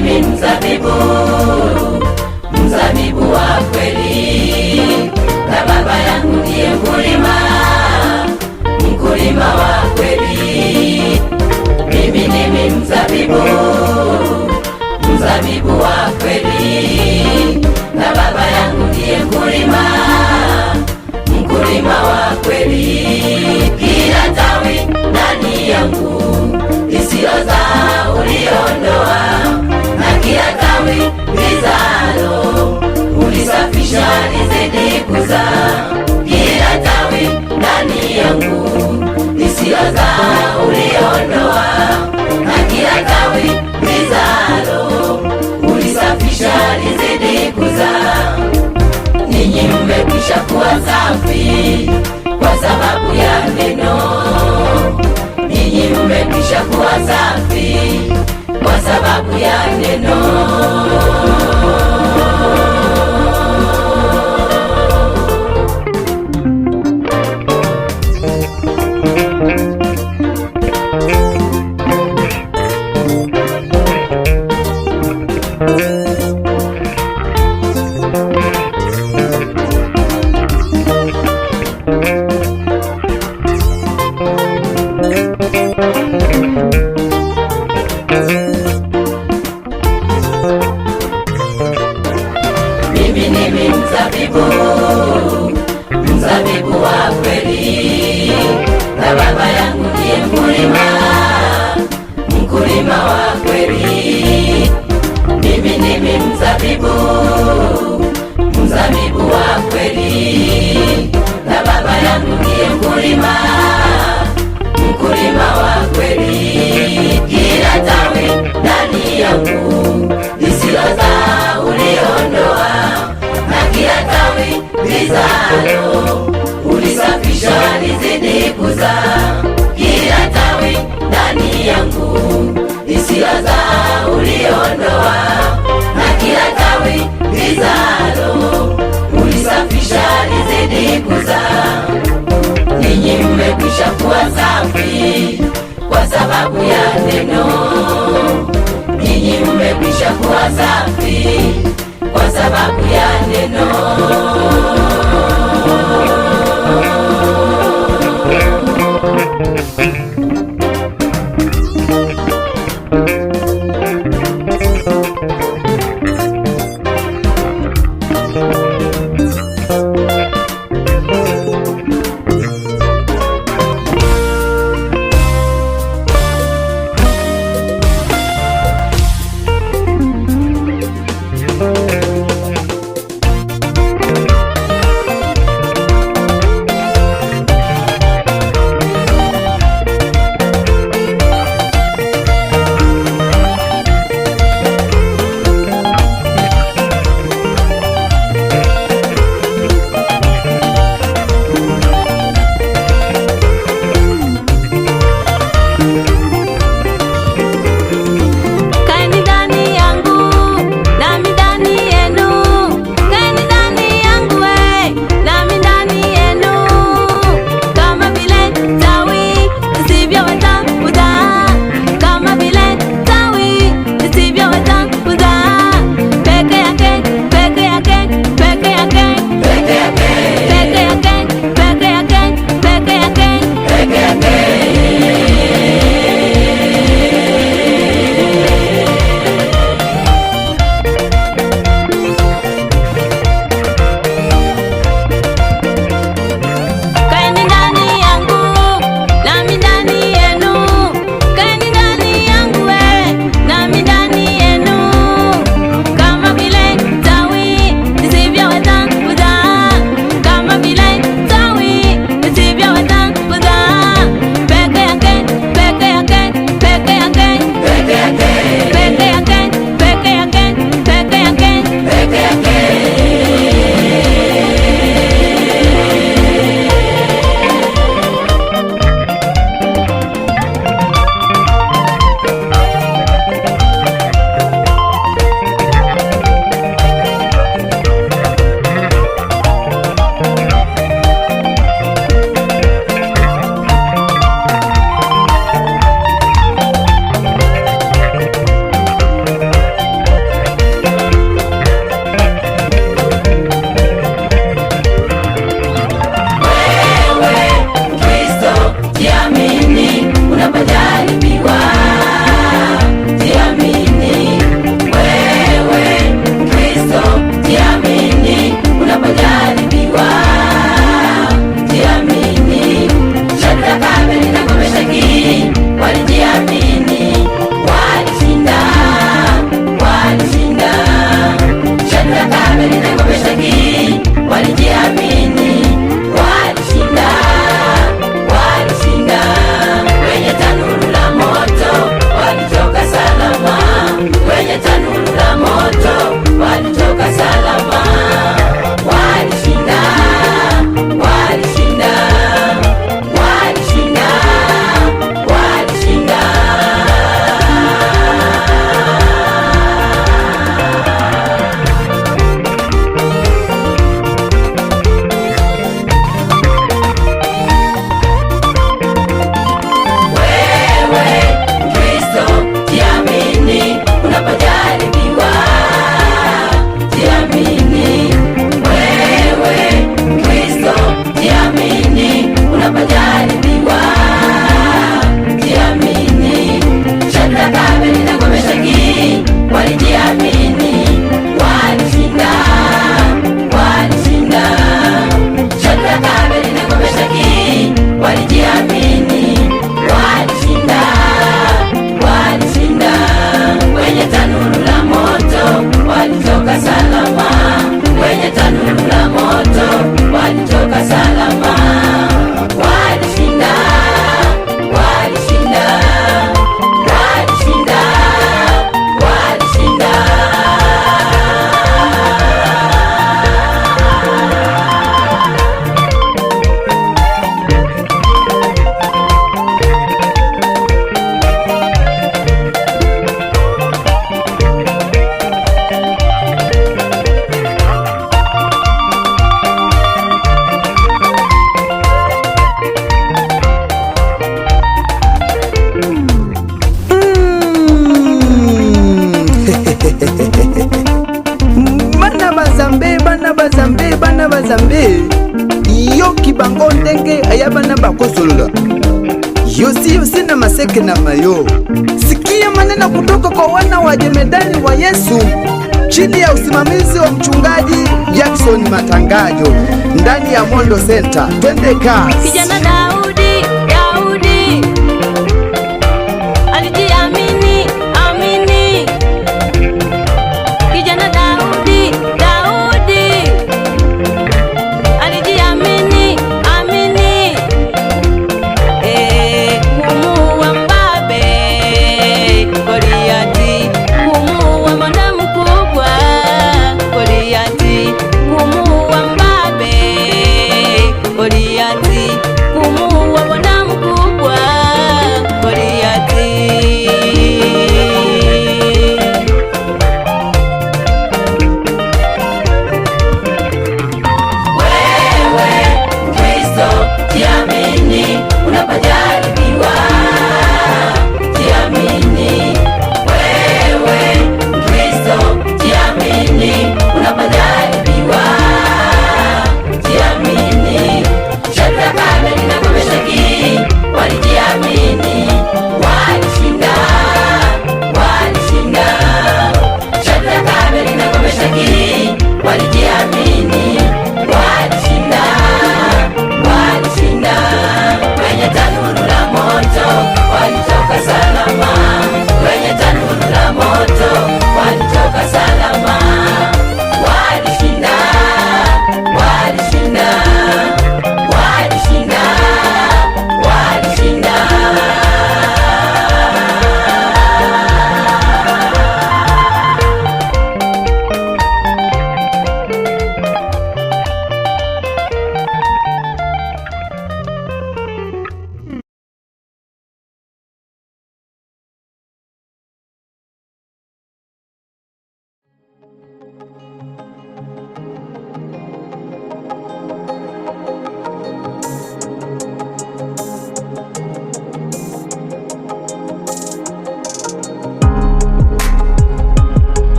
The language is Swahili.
ndimi mzabibu, mzabibu wa kweli, na Baba yangu ndiye mkulima, mkulima wa kweli. Mimi ndimi mzabibu, mzabibu wa kweli, na Baba yangu ndiye mkulima, mkulima wa kweli. Kila tawi ndani yangu lisilozaa uliondoa, na kila tawi lizalo ulisafisha lizidi kuzaa. Kila tawi ndani yangu lisilozaa uliondoa, na kila tawi lizalo ulisafisha lizidi kuzaa. Ninyi mmekwisha kuwa safi kwa sababu ya neno. Ninyi mmekwisha kuwa safi kwa sababu ya neno. Mimi ndimi mzabibu, mzabibu wa kweli, na Baba yangu ndiye mkulima, mkulima wa kweli. Mimi ndimi mzabibu, mzabibu wa kweli, na Baba yangu ndiye mkulima, mkulima wa kweli. Kila tawi ndani yangu lisilozaa uliondoa, na kila tawi lizalo ulisafisha lizidi kuzaa. Kila tawi ndani yangu lisilozaa uliondoa, na kila tawi lizalo ulisafisha lizidi kuzaa. Ninyi mmekwisha kuwa safi kwa sababu ya neno. Ninyi mmekwisha kuwa safi kwa sababu ya neno. Mulenge ayabana bakosolola yosi na maseke na mayo. Sikia maneno kutoka kwa wana wa jemedari wa Yesu chini ya usimamizi wa mchungaji Jackson Matangajo ndani ya Mondo Center. Twende kazi.